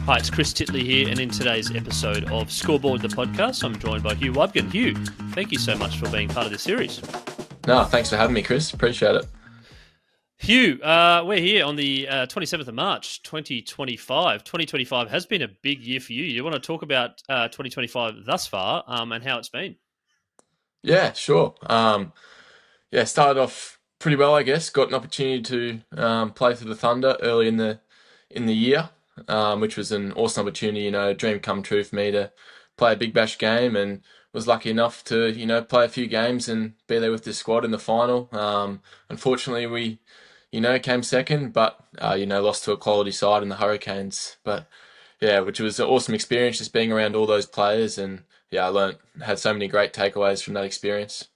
Hi, it's Chris Titley here, and in today's episode of Scoreboard, the podcast, I'm joined by Hugh Weibgen. Hugh, thank you so much for being part of this series. No, thanks for having me, Chris. Appreciate it. Hugh, we're here on the 27th of March, 2025. 2025 has been a big year for you. You want to talk about 2025 thus far and how it's been? Yeah, sure. Started off pretty well, I guess. Got an opportunity to play for the Thunder early in the year, which was an awesome opportunity. Dream come true for me to play a Big Bash game, and was lucky enough to play a few games and be there with the squad in the final. Unfortunately, we came second, but lost to a quality side in the Hurricanes. But yeah, which was an awesome experience, just being around all those players, and I had so many great takeaways from that experience.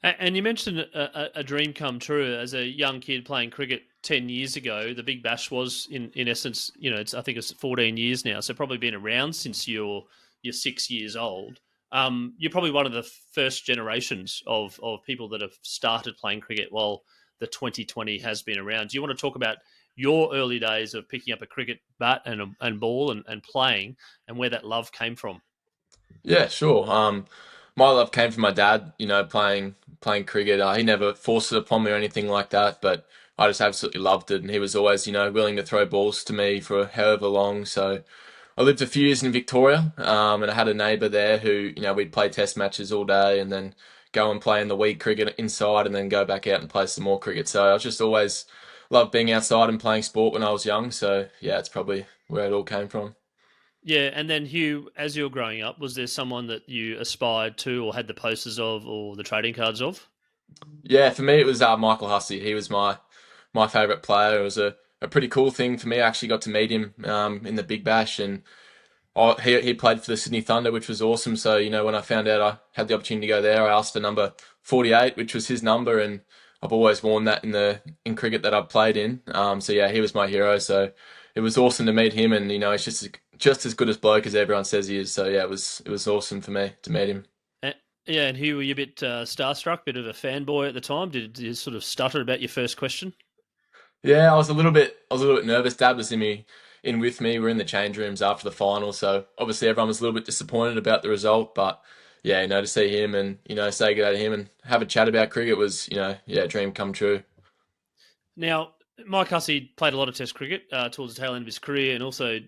And you mentioned a dream come true as a young kid playing cricket 10 years ago. The Big Bash was, in essence, I think it's 14 years now, so probably been around since you're 6 years old. You're probably one of the first generations of people that have started playing cricket while the 2020 has been around. Do you want to talk about your early days of picking up a cricket bat and ball and playing, and where that love came from? Yeah, sure. My love came from my dad, playing cricket. He never forced it upon me or anything like that, but I just absolutely loved it. And he was always, willing to throw balls to me for however long. So I lived a few years in Victoria, and I had a neighbour there who, we'd play test matches all day and then go and play in the week cricket inside and then go back out and play some more cricket. So I just always loved being outside and playing sport when I was young. So yeah, it's probably where it all came from. Yeah, and then Hugh, as you were growing up, was there someone that you aspired to or had the posters of or the trading cards of? Yeah, for me it was Michael Hussey. He was my favourite player. It was a pretty cool thing for me. I actually got to meet him in the Big Bash, and he played for the Sydney Thunder, which was awesome. So, when I found out I had the opportunity to go there, I asked for number 48, which was his number, and I've always worn that in cricket that I've played in. So yeah, he was my hero. So it was awesome to meet him, and he's just as good as bloke as everyone says he is. So yeah, it was awesome for me to meet him. Yeah, and Hugh, were you a bit starstruck, bit of a fanboy at the time? Did you sort of stutter about your first question? Yeah, I was a little bit nervous. Dad was in with me. We're in the change rooms after the final, so obviously everyone was a little bit disappointed about the result. But yeah, to see him and say good day to him and have a chat about cricket was dream come true. Now, Mike Hussey played a lot of Test cricket towards the tail end of his career, and also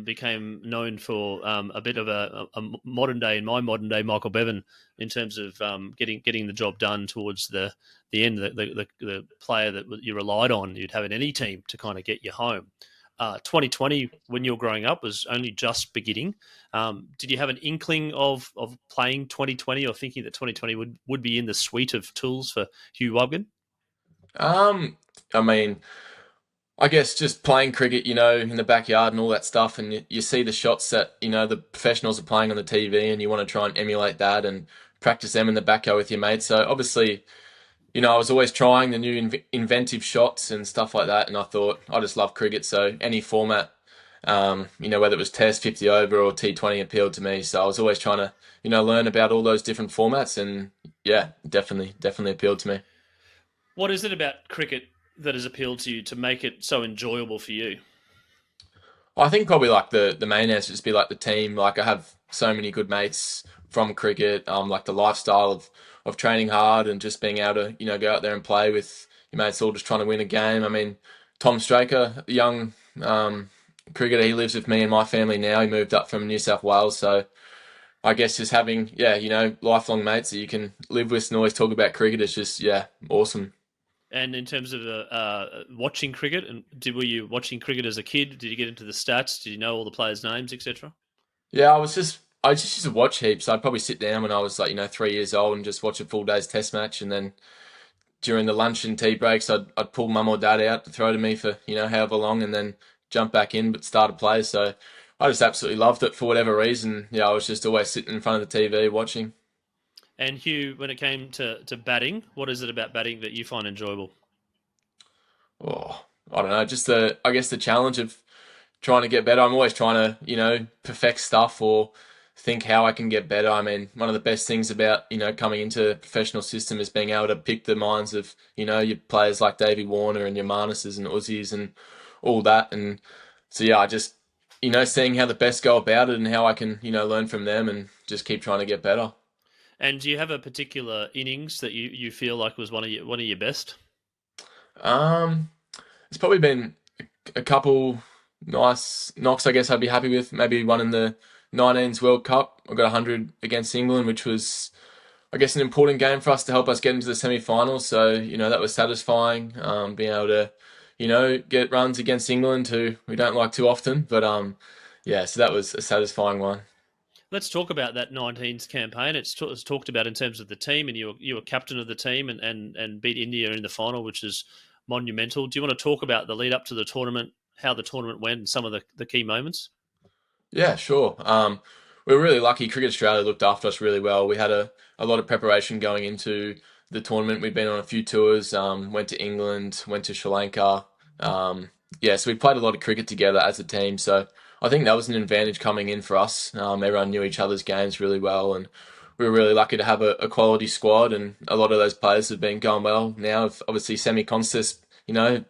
became known for a bit of a modern day Michael Bevan in terms of getting the job done towards the end. The player that you relied on, you'd have in any team to kind of get you home. 2020, when you were growing up, was only just beginning. Did you have an inkling of playing 2020, or thinking that 2020 would be in the suite of tools for Hugh Weibgen? I mean, I guess just playing cricket, in the backyard and all that stuff, and you see the shots that, the professionals are playing on the TV, and you want to try and emulate that and practice them in the backyard with your mates. So obviously, I was always trying the new inventive shots and stuff like that, and I thought I just love cricket, so any format, whether it was Test, 50 over, or T20 appealed to me. So I was always trying to, learn about all those different formats, and yeah, definitely appealed to me. What is it about cricket that has appealed to you to make it so enjoyable for you? I think probably like the main answer is be like the team. Like I have so many good mates from cricket. Like the lifestyle of training hard and just being able to go out there and play with your mates, all just trying to win a game. I mean, Tom Straker, a young cricketer, he lives with me and my family now. He moved up from New South Wales, so I guess just having lifelong mates that you can live with and always talk about cricket is just awesome. And in terms of watching cricket, were you watching cricket as a kid? Did you get into the stats? Did you know all the players' names, etc.? Yeah, I just used to watch heaps. I'd probably sit down when I was 3 years old and just watch a full day's test match, and then during the lunch and tea breaks, I'd pull mum or dad out to throw to me for however long, and then jump back in but start to play. So I just absolutely loved it for whatever reason. Yeah, I was just always sitting in front of the TV watching. And Hugh, when it came to batting, what is it about batting that you find enjoyable? Oh, I don't know. Just I guess the challenge of trying to get better. I'm always trying to, perfect stuff or think how I can get better. I mean, one of the best things about, coming into the professional system is being able to pick the minds of, your players like Davey Warner and your Marnuses and Uzzies and all that. And so, yeah, I just seeing how the best go about it and how I can, learn from them and just keep trying to get better. And do you have a particular innings that you feel like was one of your best? Um, it's probably been a couple nice knocks, I guess I'd be happy with. Maybe one in the 19s World Cup. I got 100 against England, which was, I guess, an important game for us to help us get into the semi-finals. So, that was satisfying, being able to, get runs against England, who we don't like too often. But, yeah, so that was a satisfying one. Let's talk about that 19s campaign. It's talked about in terms of the team, and you were captain of the team and beat India in the final, which is monumental. Do you want to talk about the lead up to the tournament, how the tournament went, and some of the key moments? Yeah, sure. We were really lucky. Cricket Australia looked after us really well. We had a lot of preparation going into the tournament. We'd been on a few tours, went to England, went to Sri Lanka. Yeah, so we played a lot of cricket together as a team. So I think that was an advantage coming in for us. Everyone knew each other's games really well, and we were really lucky to have a quality squad. And a lot of those players have been going well now. Obviously, Semi Constas,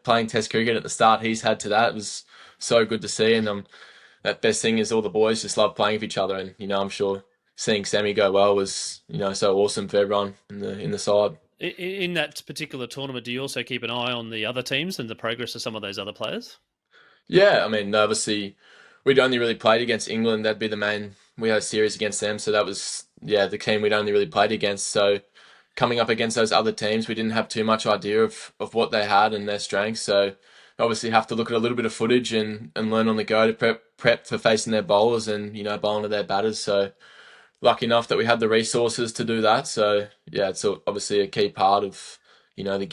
playing Test cricket at the start he's had to that, it was so good to see. And that best thing is all the boys just love playing with each other, and I'm sure seeing Sammy go well was so awesome for everyone in the side. In that particular tournament, do you also keep an eye on the other teams and the progress of some of those other players? Yeah, I mean, obviously we'd only really played against England. That'd be the main. We had a series against them, so that was the team we'd only really played against. So coming up against those other teams, we didn't have too much idea of what they had and their strengths. So obviously have to look at a little bit of footage and learn on the go to prep for facing their bowlers and bowling to their batters. So lucky enough that we had the resources to do that. So yeah, it's obviously a key part of the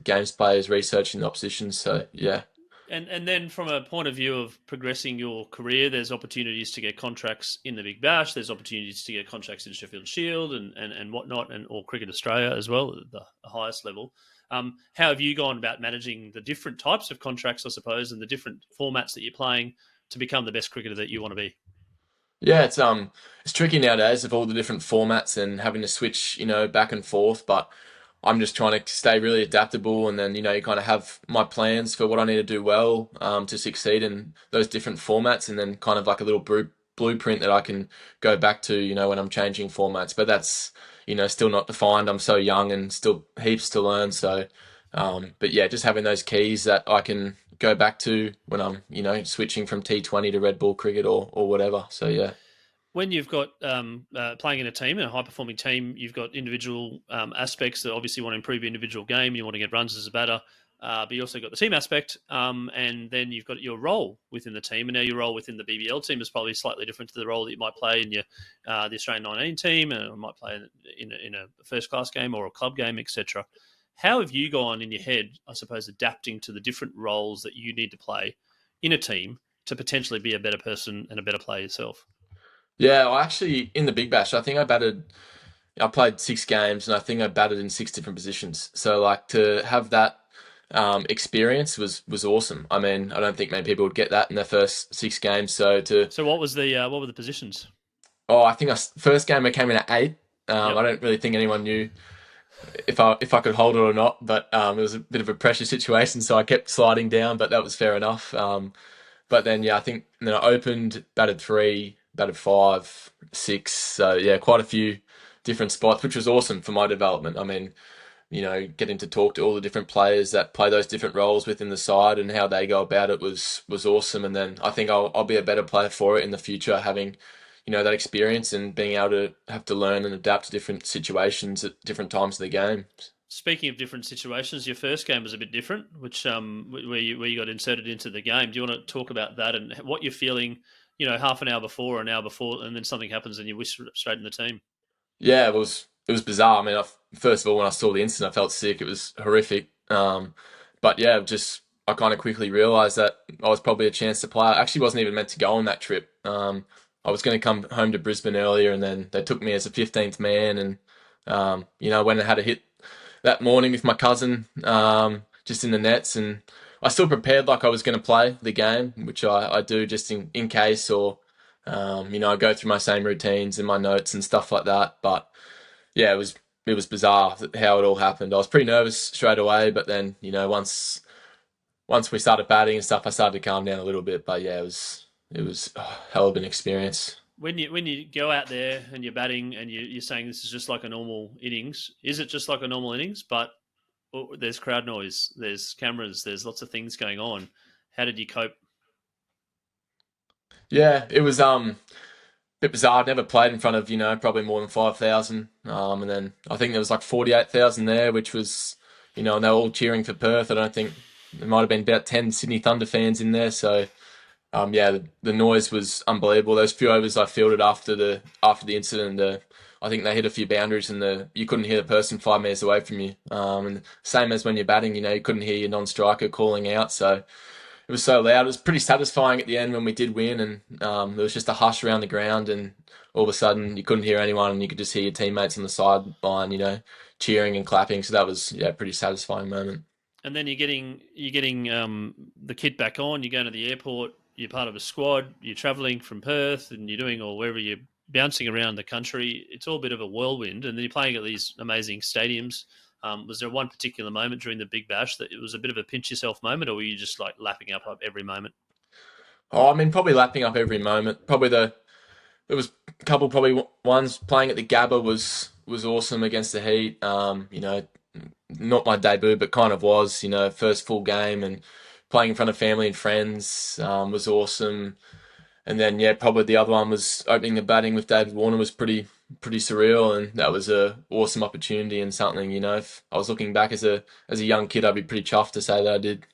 games players researching the opposition. So yeah. And then from a point of view of progressing your career, there's opportunities to get contracts in the Big Bash. There's opportunities to get contracts in Sheffield Shield and whatnot, and or Cricket Australia as well, at the highest level. How have you gone about managing the different types of contracts, I suppose, and the different formats that you're playing to become the best cricketer that you want to be? Yeah, it's tricky nowadays with all the different formats and having to switch, back and forth. But I'm just trying to stay really adaptable, and then you kind of have my plans for what I need to do well to succeed in those different formats, and then kind of like a little blueprint that I can go back to, when I'm changing formats. But that's still not defined. I'm so young and still heaps to learn. So, but yeah, just having those keys that I can go back to when I'm switching from T20 to Red Bull cricket or whatever. So yeah. When you've got playing in a team, in a high performing team, you've got individual aspects that obviously want to improve your individual game. You want to get runs as a batter, but you also got the team aspect, and then you've got your role within the team. And now your role within the BBL team is probably slightly different to the role that you might play in your the Australian 19 team, and might play in a first class game or a club game, etc. How have you gone in your head, I suppose, adapting to the different roles that you need to play in a team to potentially be a better person and a better player yourself? Yeah, I actually in the Big Bash, I think I played 6 games and I think I batted in 6 different positions. So like to have that experience was awesome. I mean, I don't think many people would get that in their first 6 games. So So what were the positions? I think first game I came in at 8. Yep. I don't really think anyone knew if I could hold it or not, but it was a bit of a pressure situation, so I kept sliding down, but that was fair enough. But then I think then I opened, batted 3, batted 5, 6. So yeah, quite a few different spots, which was awesome for my development. I mean, getting to talk to all the different players that play those different roles within the side and how they go about it was awesome. And then I think I'll be a better player for it in the future, having that experience and being able to have to learn and adapt to different situations at different times of the game. Speaking of different situations, your first game was a bit different, which where you got inserted into the game. Do you want to talk about that and what you're feeling? Half an hour before, an hour before, and then something happens and you whisk straight in the team. Yeah, it was bizarre. I mean, first of all, when I saw the incident, I felt sick. It was horrific. But yeah, just I kind of quickly realised that I was probably a chance to play. I actually wasn't even meant to go on that trip. I was going to come home to Brisbane earlier, and then they took me as a 15th man, and I went and had a hit that morning with my cousin, just in the nets, and I still prepared like I was going to play the game, which I do just in case, or I go through my same routines and my notes and stuff like that. But yeah, it was bizarre how it all happened. I was pretty nervous straight away, but then once we started batting and stuff, I started to calm down a little bit. But yeah, it was a hell of an experience. When you go out there and you're batting and you're saying this is just like a normal innings, is it just like a normal innings? But there's crowd noise, there's cameras, there's lots of things going on. How did you cope? Yeah, it was bit bizarre. I'd never played in front of, probably more than 5,000. And then I think there was like 48,000 there, which was, and they were all cheering for Perth. I don't think there might have been about 10 Sydney Thunder fans in there. So, yeah, the noise was unbelievable. Those few overs I fielded after the incident, I think they hit a few boundaries and you couldn't hear the person 5 meters away from you. And same as when you're batting, you couldn't hear your non-striker calling out. So it was so loud. It was pretty satisfying at the end when we did win, and there was just a hush around the ground, and all of a sudden you couldn't hear anyone, and you could just hear your teammates on the sideline, cheering and clapping. So that was a pretty satisfying moment. And then you're getting the kit back on. You're going to the airport. You're part of a squad. You're travelling from Perth, and you're doing or wherever you're bouncing around the country. It's all a bit of a whirlwind, and then you're playing at these amazing stadiums. Was there one particular moment during the Big Bash that it was a bit of a pinch yourself moment, or were you just like lapping up every moment? Oh, I mean, probably lapping up every moment. There was a couple probably ones playing at the Gabba was awesome against the Heat. Not my debut, but kind of was. First full game and playing in front of family and friends was awesome. And then probably the other one was opening the batting with David Warner was pretty surreal, and that was a awesome opportunity and something. If I was looking back as a young kid, I'd be pretty chuffed to say that I did.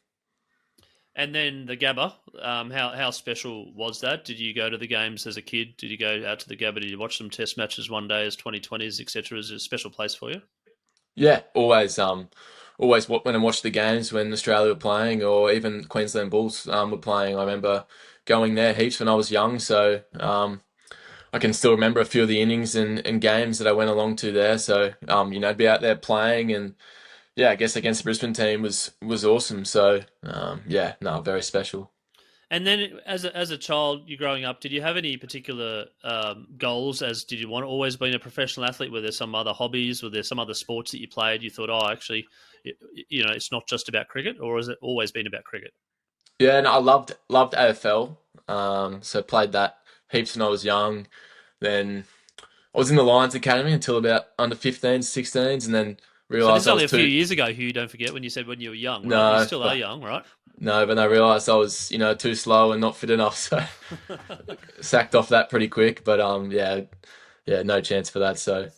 And then the Gabba, how special was that? Did you go to the games as a kid? Did you go out to the Gabba? Did you watch some Test matches one day as 2020s, etc.? Is it a special place for you? Yeah, always when I watched the games when Australia were playing, or even Queensland Bulls were playing. I remember going there heaps when I was young, so I can still remember a few of the innings and games that I went along to there. So be out there playing, and I guess against the Brisbane team was awesome. So no, very special. And then, as a child, you're growing up. Did you have any particular goals? Did you want to always be a professional athlete? Were there some other hobbies? Were there some other sports that you played? You thought, oh, actually, it's not just about cricket, or has it always been about cricket? Yeah, and I loved AFL. So played that heaps when I was young. Then I was in the Lions Academy until about under 15s, 16s, and then So this is realised I only was a few too. years ago, Hugh. Don't forget when you said when you were young, right? You No, still are but young, right? no, but I realised I was, too slow and not fit enough, so sacked off that pretty quick. But no chance for that. So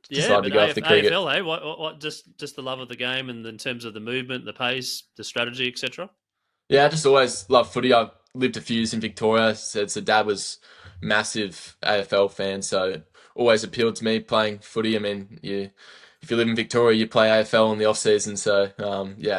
Yeah, decided to but go off the cricket. AFL, eh? What? Just the love of the game, and in terms of the movement, the pace, the strategy, etc. Yeah, I just always loved footy. I lived a few years in Victoria. So dad was massive AFL fan, so always appealed to me playing footy. I mean, if you live in Victoria, you play AFL in the off season. So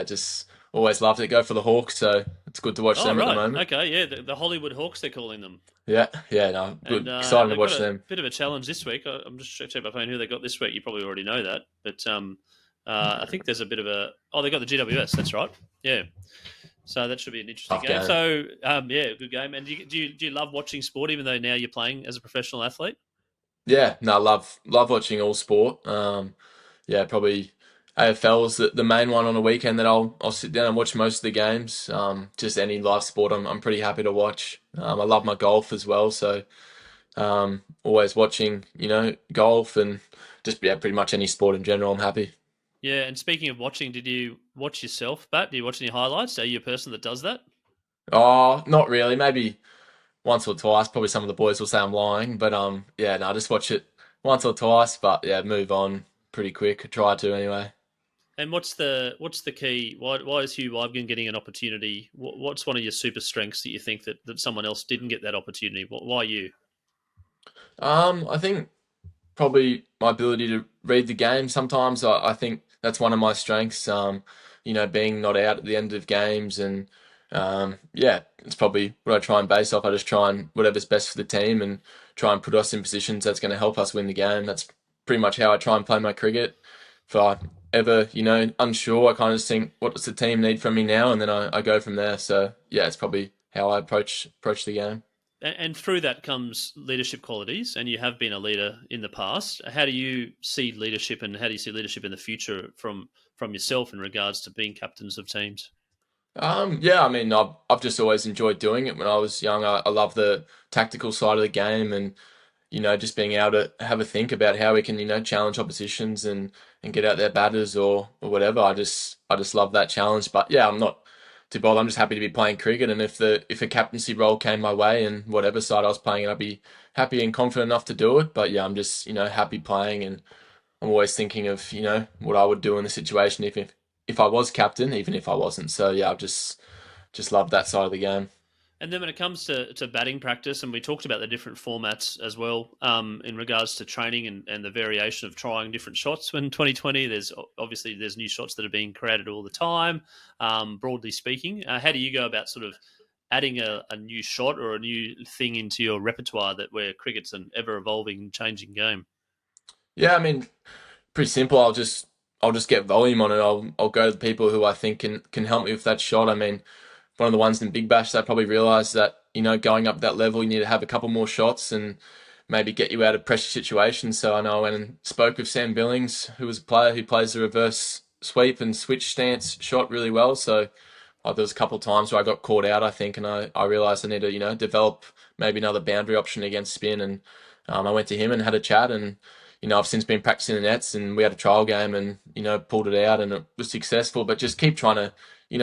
just always loved it. Go for the Hawks. So it's good to watch Oh, them at the right. moment. Okay, yeah, the Hollywood Hawks, they're calling them. Yeah, no, And good, exciting to they've got watch a them. bit of a challenge this week. I'm just checking my phone who they got this week. You probably already know that. But I think there's a bit of a... Oh, they got the GWS. That's right. Yeah. So that should be an interesting Tough game. game. So, good game. And do you love watching sport, even though now you're playing as a professional athlete? Yeah, no, love watching all sport. Probably AFL is the main one on a weekend that I'll sit down and watch most of the games. Just any live sport, I'm pretty happy to watch. I love my golf as well, so always watching golf and just pretty much any sport in general. I'm happy. Yeah, and speaking of watching, did you watch yourself, Bat? Do you watch any highlights? Are you a person that does that? Oh, not really. Maybe once or twice. Probably some of the boys will say I'm lying, but no, I just watch it once or twice. But move on pretty quick. Try to anyway. And what's the key? Why is Hugh Weibgen getting an opportunity? What's one of your super strengths that you think that someone else didn't get that opportunity? Why you? I think probably my ability to read the game. Sometimes I think that's one of my strengths. Being not out at the end of games, and it's probably what I try and base off. I just try and whatever's best for the team and try and put us in positions that's going to help us win the game. That's pretty much how I try and play my cricket. If I ever, unsure, I kind of just think, what does the team need from me now? And then I go from there. So it's probably how I approach the game. And through that comes leadership qualities, and you have been a leader in the past. How do you see leadership, and how do you see leadership in the future from yourself in regards to being captains of teams? Yeah, I mean, I've just always enjoyed doing it when I was young. I love the tactical side of the game, and just being able to have a think about how we can, challenge oppositions and get out their batters or whatever. I just love that challenge. But yeah, I'm not too bothered. I'm just happy to be playing cricket, and if a captaincy role came my way and whatever side I was playing, I'd be happy and confident enough to do it. But yeah, I'm just happy playing, and I'm always thinking of what I would do in the situation if I was captain, even if I wasn't. So yeah, I've just love that side of the game. And then when it comes to batting practice, and we talked about the different formats as well, in regards to training and the variation of trying different shots. When 2020, there's new shots that are being created all the time. Broadly speaking, how do you go about sort of adding a new shot or a new thing into your repertoire that where cricket's an ever evolving, changing game? Yeah, I mean, pretty simple. I'll just get volume on it. I'll go to the people who I think can help me with that shot. I mean, one of the ones in Big Bash, they probably realised that going up that level, you need to have a couple more shots and maybe get you out of pressure situations. So I know I went and spoke with Sam Billings, who was a player who plays the reverse sweep and switch stance shot really well. So there was a couple of times where I got caught out, I think, and I realised I need to develop maybe another boundary option against spin. And I went to him and had a chat, and I've since been practicing the nets, and we had a trial game, and pulled it out, and it was successful. But just keep trying to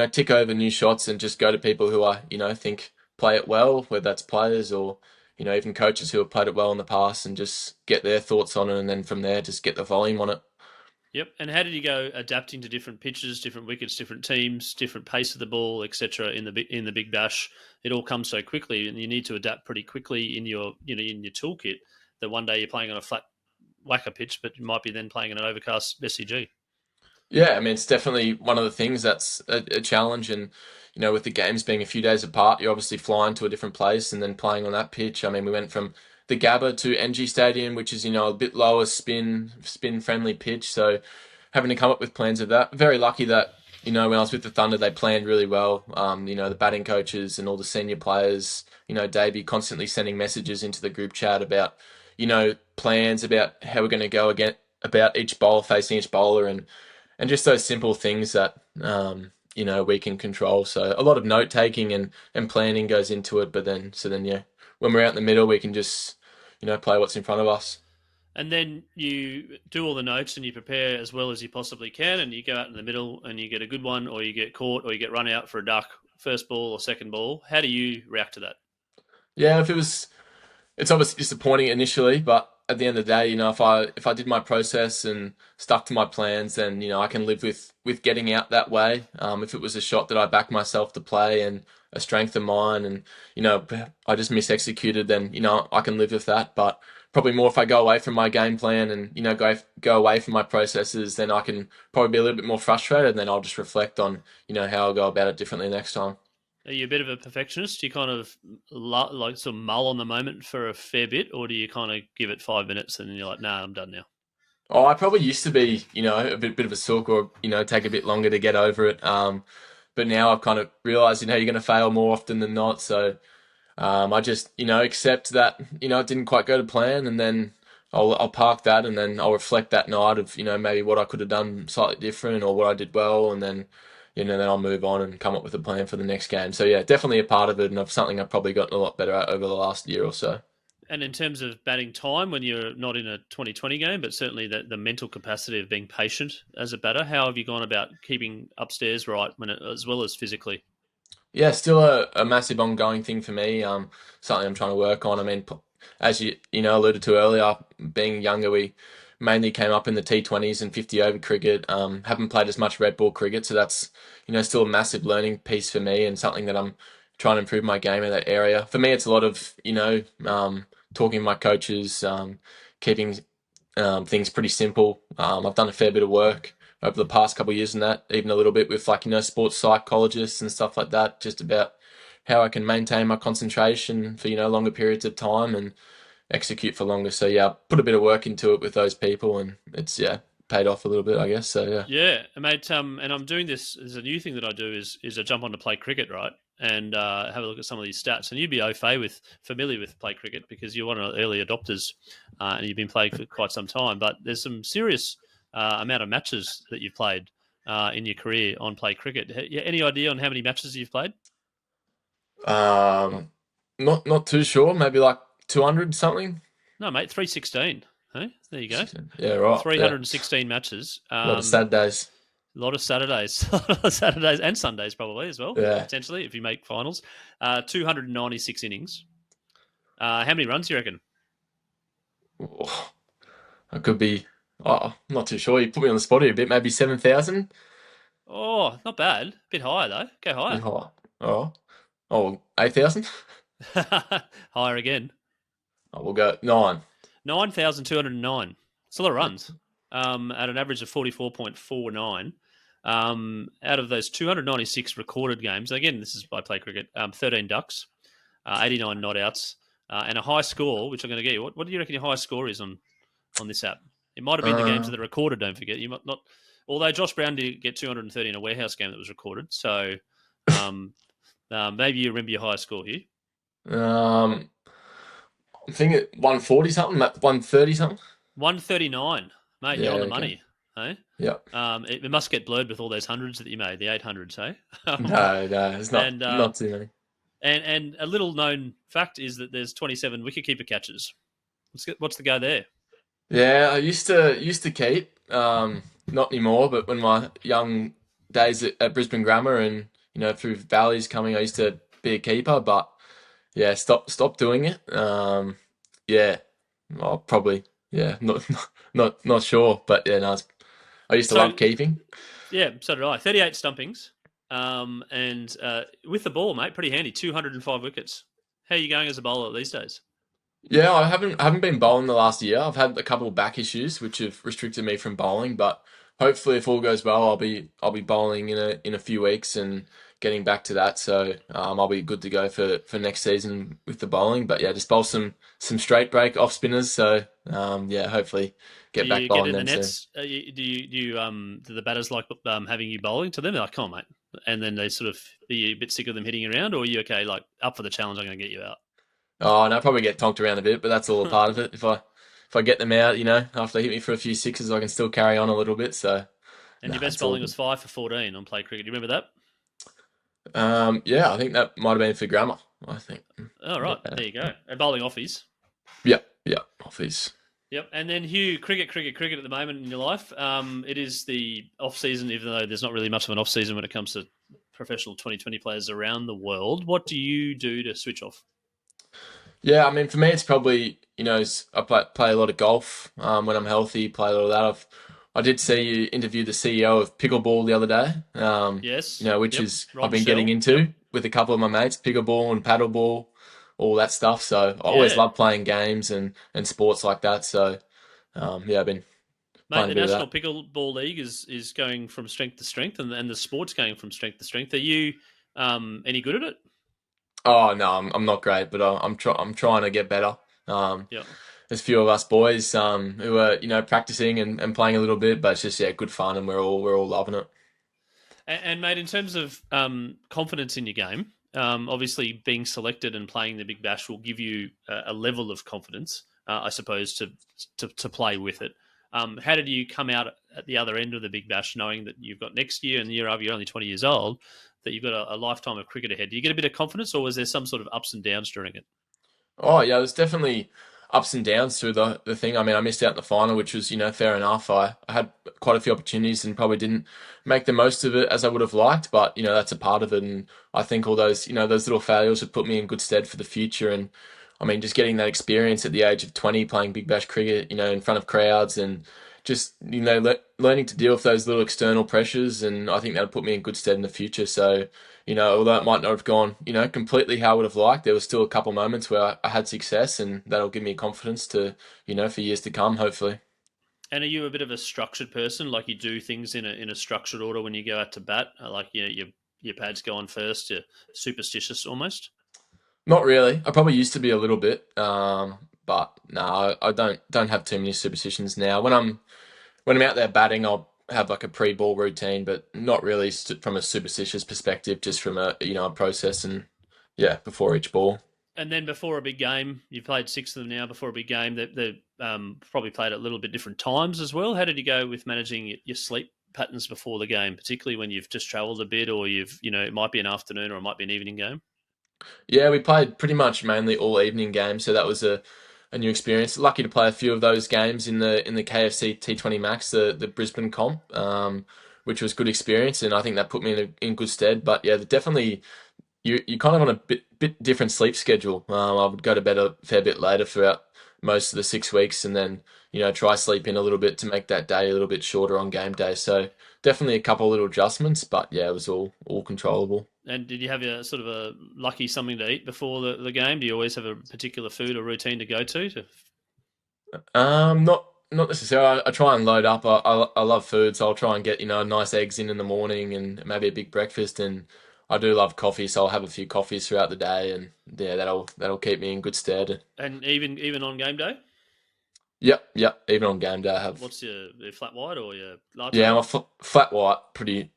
tick over new shots and just go to people who I think play it well, whether that's players or even coaches who have played it well in the past, and just get their thoughts on it, and then from there just get the volume on it. Yep. And how did you go adapting to different pitches, different wickets, different teams, different pace of the ball, etc. In the Big Bash? It all comes so quickly, and you need to adapt pretty quickly in your in your toolkit. That one day you're playing on a flat whacker pitch, but you might be then playing in an overcast SCG. Yeah, I mean, it's definitely one of the things that's a challenge. And, with the games being a few days apart, you're obviously flying to a different place and then playing on that pitch. I mean, we went from the Gabba to NG Stadium, which is, a bit lower spin friendly pitch. So having to come up with plans of that. Very lucky that, when I was with the Thunder, they planned really well. The batting coaches and all the senior players, Davey constantly sending messages into the group chat about, plans about how we're going to go again about each bowler facing each bowler and just those simple things that we can control. So a lot of note taking and planning goes into it. But then yeah, when we're out in the middle, we can just play what's in front of us. And then you do all the notes and you prepare as well as you possibly can, and you go out in the middle and you get a good one, or you get caught, or you get run out for a duck, first ball or second ball. How do you react to that? Yeah, it's obviously disappointing initially, but at the end of the day, if I did my process and stuck to my plans, then I can live with getting out that way. If it was a shot that I backed myself to play and a strength of mine, and I just misexecuted, then I can live with that. But probably more if I go away from my game plan and go away from my processes, then I can probably be a little bit more frustrated. And then I'll just reflect on how I'll go about it differently next time. Are you a bit of a perfectionist? Do you kind of like sort of mull on the moment for a fair bit, or do you kind of give it 5 minutes and then you're like, nah, I'm done now? Oh, I probably used to be, a bit of a sook, or take a bit longer to get over it. But now I've kind of realised, you're going to fail more often than not. So I just, accept that, it didn't quite go to plan, and then I'll park that, and then I'll reflect that night of, maybe what I could have done slightly different or what I did well, and then then I'll move on and come up with a plan for the next game. So yeah, definitely a part of it, and of something I've probably gotten a lot better at over the last year or so. And in terms of batting time, when you're not in a 2020 game, but certainly the mental capacity of being patient as a batter, how have you gone about keeping upstairs right as well as physically? Yeah, still a massive ongoing thing for me. Something I'm trying to work on. I mean, as you alluded to earlier, being younger, we mainly came up in the T20s and 50 over cricket. Haven't played as much red ball cricket, so that's still a massive learning piece for me, and something that I'm trying to improve my game in that area. For me, it's a lot of talking to my coaches, keeping things pretty simple. I've done a fair bit of work over the past couple of years in that, even a little bit with sports psychologists and stuff like that, just about how I can maintain my concentration for longer periods of time and execute for longer. So yeah, I put a bit of work into it with those people, and it's paid off a little bit, I guess. So yeah. Yeah, mate. And I'm doing this. There's a new thing that I do is I jump on to play cricket, right? And have a look at some of these stats. And you'd be familiar with play cricket because you're one of the early adopters, and you've been playing for quite some time. But there's some serious amount of matches that you've played. in your career on play cricket. Any idea on how many matches you've played? Um, not too sure. Maybe like 200 something. No, mate, 316. Hey, there you go. Yeah, right. Yeah, 316 matches. a lot of sad days. A lot of Saturdays, a lot of Saturdays and Sundays probably as well, Yeah. potentially if you make finals. 296 innings. How many runs do you reckon? Oh, I could be. Oh, I'm not too sure. You put me on the spot here a bit. Maybe 7,000. Oh, not bad. Bit higher though. Go higher. Oh, oh, 8,000. Higher again. Oh, we'll go 9. 9,209. It's a lot of runs. At an average of 44.49. Out of those 296 recorded games, again, this is by play cricket, 13 ducks, 89 not outs, and a high score, which I'm going to get you. What do you reckon your highest score is on this app? It might have been the games that are recorded, don't forget. You might not, although Josh Brown did get 230 in a warehouse game that was recorded, so maybe you remember your highest score here. I'm thinking 140 something, 130 something. 139, mate. Yeah, you're on the okay. money, hey? Yeah. It must get blurred with all those hundreds that you made, the 800s, hey? No, it's not. And, not too many. And a little known fact is that there's 27 wicketkeeper catches. What's the go there? Yeah, I used to keep. Not anymore, but when my young days at Brisbane Grammar and through Valleys coming, I used to be a keeper, but yeah, stop doing it. Yeah, I'll probably not sure, but yeah, no, I used to love keeping. Yeah, so did I. 38 stumpings, and with the ball, mate, pretty handy. 205 wickets. How are you going as a bowler these days? Yeah, I haven't been bowling the last year. I've had a couple of back issues which have restricted me from bowling, but hopefully, if all goes well, I'll be bowling in a few weeks and getting back to that. So I'll be good to go for next season with the bowling. But yeah, just bowl some straight break off spinners. So yeah, hopefully get back bowling then soon. Do the batters like having you bowling to them? They're like, come on, mate, and then they sort of are you a bit sick of them hitting around, or are you okay? Like up for the challenge? I'm going to get you out. Oh, and I probably get tonked around a bit, but that's all a part of it. If I get them out, after they hit me for a few sixes, I can still carry on a little bit. So. And your best bowling was 5 for 14 on play cricket. Do you remember that? Yeah, I think that might have been for Grammar. I think. Oh right, yeah. There you go. And bowling offies. Yeah, offies. Yep, and then Hugh, cricket at the moment in your life. It is the off season, even though there's not really much of an off season when it comes to professional 2020 players around the world. What do you do to switch off? Yeah, I mean, for me, it's probably I play a lot of golf when I'm healthy. Play a lot of that. I did see you interview the CEO of pickleball the other day. Yes. Which is I've been getting into with a couple of my mates, pickleball and paddleball, all that stuff. So I always love playing games and sports like that. So yeah, I've been. Mate, the National Pickleball League is going from strength to strength, and the sport's going from strength to strength. Are you any good at it? Oh no, I'm not great, but I'm trying to get better. Yeah. There's a few of us boys who are practicing and playing a little bit, but it's just good fun, and we're all loving it. And mate, in terms of confidence in your game, obviously being selected and playing the Big Bash will give you a level of confidence, I suppose, to play with it. How did you come out at the other end of the Big Bash, knowing that you've got next year and the year after you're only 20 years old, that you've got a lifetime of cricket ahead? Do you get a bit of confidence, or was there some sort of ups and downs during it? Oh yeah, there's definitely ups and downs through the thing. I mean, I missed out in the final, which was fair enough. I had quite a few opportunities and probably didn't make the most of it as I would have liked, but that's a part of it. And I think all those those little failures would put me in good stead for the future. And I mean, just getting that experience at the age of 20, playing Big Bash cricket, in front of crowds and just learning to deal with those little external pressures, and I think that'll put me in good stead in the future. So although it might not have gone completely how I would have liked, there was still a couple moments where I had success, and that'll give me confidence to for years to come, hopefully. And are you a bit of a structured person, like you do things in a structured order when you go out to bat, like your pads go on first, you're superstitious almost? Not really. I probably used to be a little bit, but no, I don't have too many superstitions now. When I'm out there batting, I'll have like a pre-ball routine, but not really from a superstitious perspective, just from a process and before each ball. And then before a big game, you've played 6 of them now. Before a big game, they probably played at a little bit different times as well. How did you go with managing your sleep patterns before the game, particularly when you've just travelled a bit, or it might be an afternoon or it might be an evening game? Yeah, we played pretty much mainly all evening games, so that was a new experience. Lucky to play a few of those games in the KFC T20 Max, the Brisbane comp, which was good experience, and I think that put me in good stead. But yeah, definitely you kind of on a bit different sleep schedule. I would go to bed a fair bit later throughout most of the 6 weeks, and then try sleep in a little bit to make that day a little bit shorter on game day. So definitely a couple of little adjustments, but yeah, it was all controllable. And did you have a sort of a lucky something to eat before the game? Do you always have a particular food or routine to go to? Not necessarily. I try and load up. I love food, so I'll try and get nice eggs in the morning and maybe a big breakfast. And I do love coffee, so I'll have a few coffees throughout the day, and yeah, that'll keep me in good stead. And even on game day? Yep. Even on game day, I have. What's your flat white or your Yeah, latte? I'm a flat white, pretty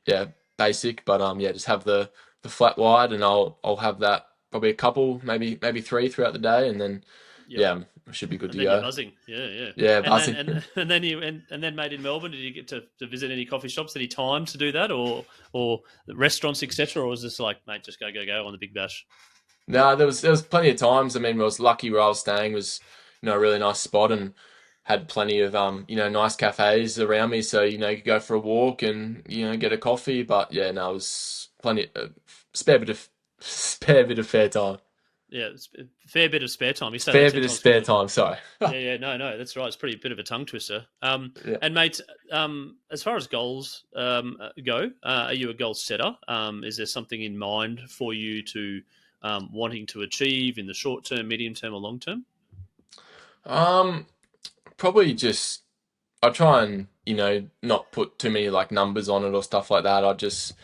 basic, but yeah, just have the flat white, and I'll have that probably a couple, maybe three throughout the day, and then Yep. yeah, I should be good And to then you're go. buzzing. Yeah. Yeah, And then buzzing. and then mate in Melbourne, did you get to visit any coffee shops? Any time to do that, or restaurants, etc., or was this like, mate, just go on the big bash? No, there was plenty of times. I mean, I was lucky where I was staying was a really nice spot and had plenty of nice cafes around me. So you could go for a walk and get a coffee. But yeah, no, it was plenty spare bit of fair time, Yeah, it's a fair bit of spare time. You say that fair 10 bit of times spare quickly. time. Sorry. Yeah, no, that's right. It's pretty bit of a tongue twister. Yeah. And mate, as far as goals go, are you a goal setter? Is there something in mind for you to wanting to achieve in the short term, medium term, or long term? Um, Probably just I try and not put too many like numbers on it or stuff like that. I just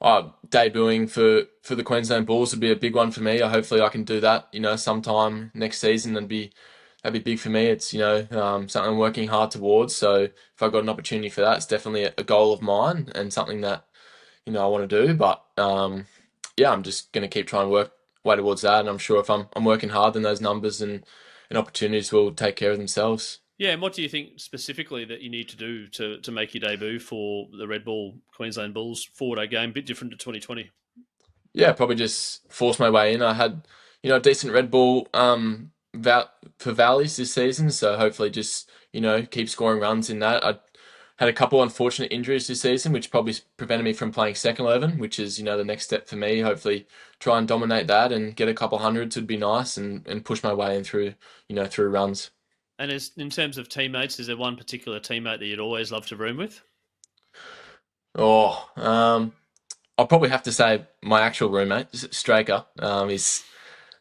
debuting for the Queensland Bulls would be a big one for me. Hopefully I can do that, sometime next season and that'd be big for me. It's something I'm working hard towards. So if I got an opportunity for that, it's definitely a goal of mine and something that I want to do. But yeah, I'm just gonna keep trying to work way towards that. And I'm sure if I'm working hard, then those numbers and opportunities will take care of themselves. Yeah, and what do you think specifically that you need to do to make your debut for the Red Bull Queensland Bulls 4-day game? Bit different to 2020. Yeah, probably just force my way in. I had, a decent Red Bull for Valleys this season, so hopefully just, keep scoring runs in that. I had a couple unfortunate injuries this season, which probably prevented me from playing second 11, which is, the next step for me. Hopefully try and dominate that and get a couple hundreds would be nice and push my way in through, through runs. And as in terms of teammates, is there one particular teammate that you'd always love to room with? Oh, I'll probably have to say my actual roommate, Straker. Is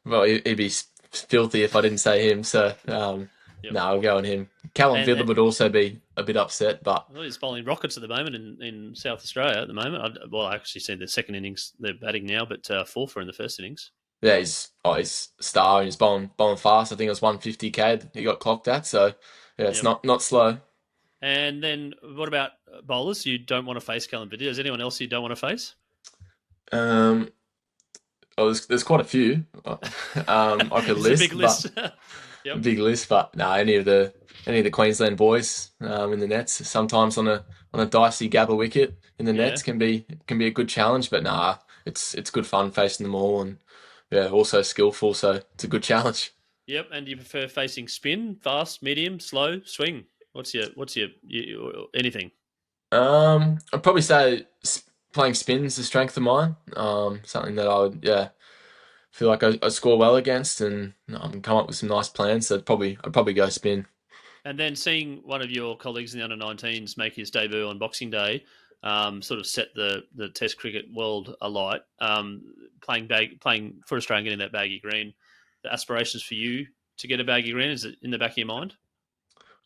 well, he'd be filthy if I didn't say him. So Yep. no, I'll go on him. Callum And Villa would also be a bit upset, but well, he's bowling rockets at the moment in South Australia at the moment. I actually see the second innings they're batting now, but fourth in the first innings. yeah, he's a star and he's bowling fast. I think it was 150k he got clocked at. So yeah, it's Yep. not slow. And then what about bowlers? You don't want to face Callum Video. Is anyone else you don't want to face? Um, there's quite a few. I could It's a big list, but list. Yep. big list. But no, any of the Queensland boys in the nets. Sometimes on a dicey Gabba wicket in the Yeah. nets can be a good challenge. But nah, it's good fun facing them all, and yeah, also skillful. So it's a good challenge. Yep. And do you prefer facing spin, fast, medium, slow, swing? What's your anything? I'd probably say playing spin's a strength of mine. Something that I would feel like I score well against, and come up with some nice plans. So I'd probably go spin. And then seeing one of your colleagues in the under-19s make his debut on Boxing Day, sort of set the Test cricket world alight. Playing for Australia, getting that baggy green. The aspirations for you to get a baggy green, is it in the back of your mind?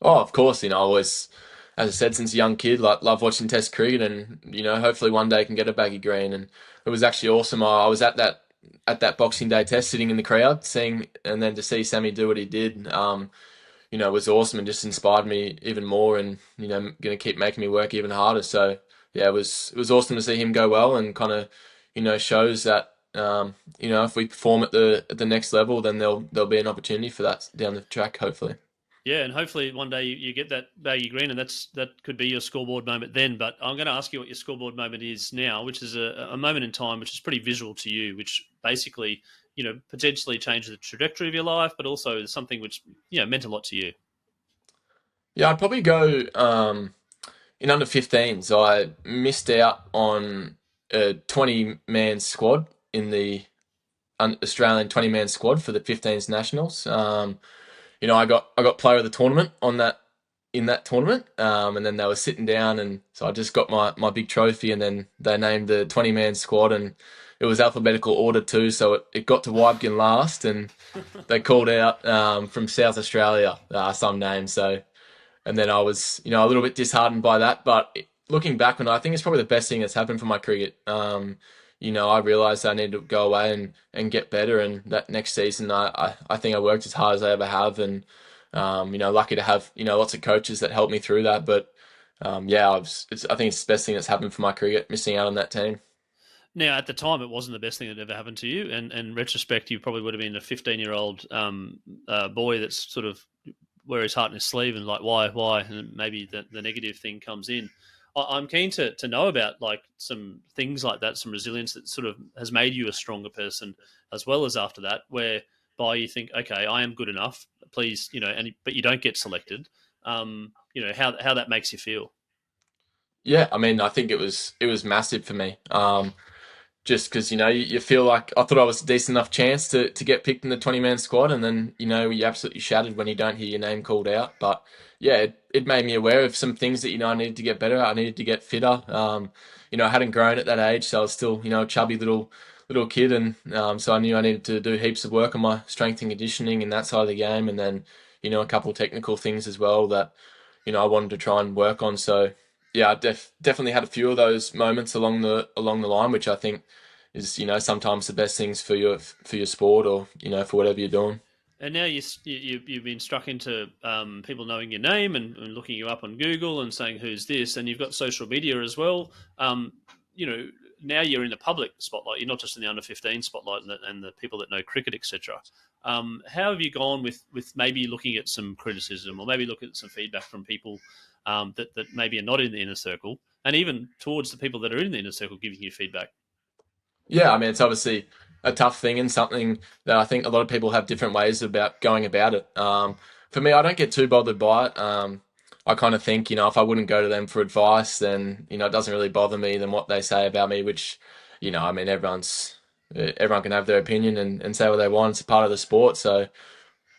Oh, of course, I always, as I said, since a young kid, like love watching Test cricket, and hopefully one day can get a baggy green. And it was actually awesome. I was at that Boxing Day Test, sitting in the crowd, seeing, and then to see Sammy do what he did, was awesome and just inspired me even more, and going to keep making me work even harder. So yeah, it was awesome to see him go well, and kind of shows that if we perform at the next level, then there'll be an opportunity for that down the track, hopefully. Yeah, and hopefully one day you get that baggy green, and that could be your scoreboard moment then. But I'm going to ask you what your scoreboard moment is now, which is a moment in time which is pretty visual to you, which basically potentially changes the trajectory of your life, but also something which meant a lot to you. Yeah, I'd probably go in under 15s. I missed out on a 20-man squad in the Australian 20-man squad for the 15s nationals. I got player of the tournament on that in that tournament, and then they were sitting down, and so I just got my big trophy, and then they named the 20-man squad, and it was alphabetical order too, so it got to Weibgen last, and they called out from South Australia some names, so and then I was a little bit disheartened by that, but looking back on it, I think it's probably the best thing that's happened for my cricket. I realised I needed to go away and get better. And that next season, I think I worked as hard as I ever have, and lucky to have lots of coaches that helped me through that. But I think it's the best thing that's happened for my cricket, missing out on that team. Now, at the time, it wasn't the best thing that ever happened to you, and in retrospect, you probably would have been a 15-year-old boy that's sort of wear his heart in his sleeve and like why, and maybe the negative thing comes in. I'm keen to know about like some things like that, some resilience that sort of has made you a stronger person, as well as after that, whereby you think, okay, I am good enough, please, but you don't get selected. How that makes you feel. Yeah, I mean, I think it was massive for me. Just because you feel like I thought I was a decent enough chance to get picked in the 20-man squad, and then you're absolutely shattered when you don't hear your name called out. But yeah, it made me aware of some things that I needed to get better. I needed to get fitter. I hadn't grown at that age, so I was still a chubby little kid, and so I knew I needed to do heaps of work on my strength and conditioning and that side of the game, and then a couple of technical things as well that I wanted to try and work on. So yeah, I definitely had a few of those moments along the line, which I think is sometimes the best things for your sport, or for whatever you're doing. And now you've been struck into people knowing your name and looking you up on Google and saying who's this, and you've got social media as well. You know, now you're in the public spotlight. You're not just in the under 15 spotlight and the people that know cricket, etc. How have you gone with maybe looking at some criticism or maybe looking at some feedback from people that maybe are not in the inner circle, and even towards the people that are in the inner circle giving you feedback? Yeah, I mean, it's obviously a tough thing and something that I think a lot of people have different ways about going about it. For me, I don't get too bothered by it. I kind of think, if I wouldn't go to them for advice, then, it doesn't really bother me than what they say about me, which, I mean, everyone can have their opinion and say what they want. It's a part of the sport. So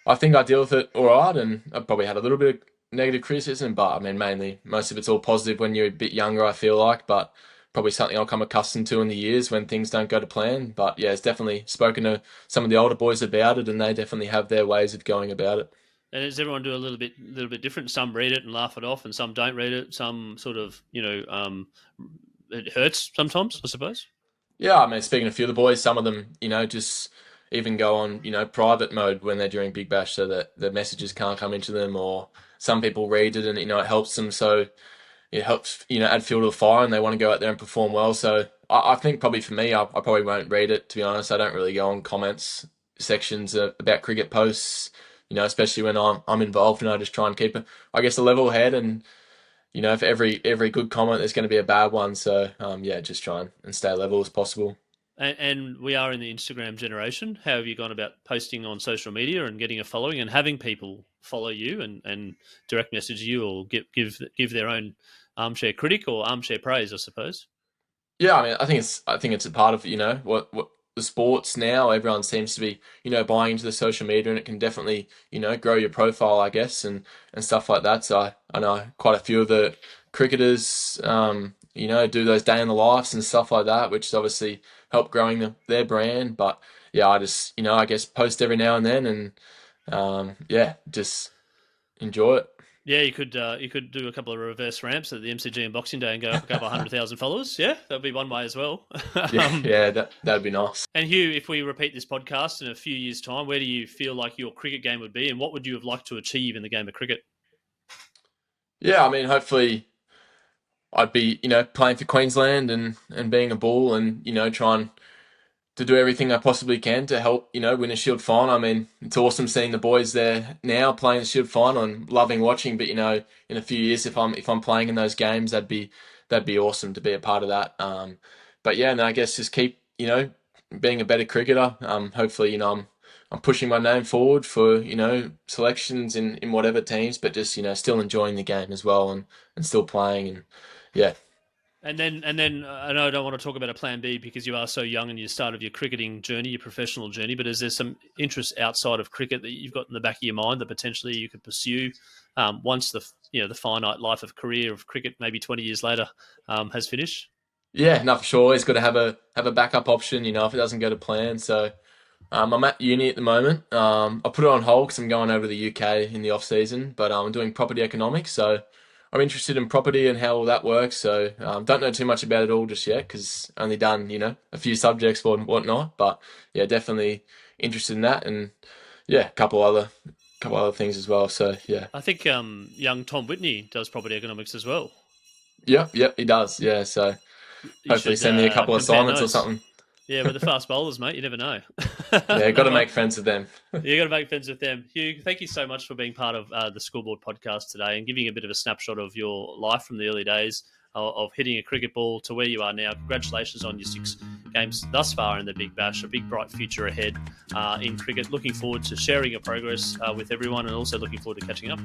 I think I deal with it all right. And I've probably had a little bit of negative criticism, but I mean, mainly most of it's all positive when you're a bit younger, I feel like, but probably something I'll come accustomed to in the years when things don't go to plan. But yeah, it's definitely spoken to some of the older boys about it, and they definitely have their ways of going about it. And does everyone do a little bit different? Some read it and laugh it off, and some don't read it. Some sort of, it hurts sometimes, I suppose. Yeah, I mean, speaking to a few of the boys, some of them, just even go on, private mode when they're during Big Bash so that the messages can't come into them, or some people read it and, it helps them. So it helps, add fuel to the fire, and they want to go out there and perform well. So I think probably for me, I probably won't read it, to be honest. I don't really go on comments sections about cricket posts, especially when I'm involved, and I just try and keep, I guess, a level head. And, for every good comment, there's going to be a bad one. So, yeah, just try and stay level as possible. And we are in the Instagram generation. How have you gone about posting on social media and getting a following and having people follow you and direct message you or give their own armchair critic or armchair praise, I suppose? Yeah, I mean, I think it's a part of what the sports now. Everyone seems to be buying into the social media, and it can definitely grow your profile, I guess, and stuff like that. So I know quite a few of the cricketers, do those day in the lives and stuff like that, which is obviously help growing their brand. But yeah, I just I guess post every now and then, and yeah, just enjoy it. Yeah, you could do a couple of reverse ramps at the MCG and Boxing Day and go up 100,000 followers. Yeah, that'd be one way as well. Yeah, yeah, that'd be nice. And Hugh, if we repeat this podcast in a few years' time, where do you feel like your cricket game would be, and what would you have liked to achieve in the game of cricket? Yeah, I mean, hopefully I'd be playing for Queensland and being a bull, and try and to do everything I possibly can to help, win a Shield final. I mean, it's awesome seeing the boys there now playing the Shield final and loving watching. But in a few years, if I'm playing in those games, that'd be awesome to be a part of that. But yeah, no, I guess just keep, being a better cricketer. Hopefully, I'm pushing my name forward for, selections in whatever teams, but just, still enjoying the game as well and still playing and yeah. And then I know I don't want to talk about a plan B because you are so young and you start of your cricketing journey, your professional journey, but is there some interest outside of cricket that you've got in the back of your mind that potentially you could pursue once the finite life of career of cricket, maybe 20 years later, has finished? Yeah, no, for sure. Always got to have a backup option, if it doesn't go to plan. So I'm at uni at the moment. I put it on hold because I'm going over to the UK in the off season, but I'm doing property economics, so I'm interested in property and how all that works. So don't know too much about it all just yet because only done a few subjects and whatnot. But yeah, definitely interested in that, and yeah, a couple other things as well. So yeah, I think young Tom Whitney does property economics as well. Yep, he does. Yeah, so hopefully send me a couple assignments or something. Yeah, with the fast bowlers, mate, you never know. Yeah, got to make friends with them. You got to make friends with them. Hugh, thank you so much for being part of the Scoreboard podcast today and giving a bit of a snapshot of your life from the early days of hitting a cricket ball to where you are now. Congratulations on your 6 games thus far in the Big Bash. A big, bright future ahead in cricket. Looking forward to sharing your progress with everyone and also looking forward to catching up.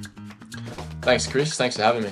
Thanks, Chris. Thanks for having me.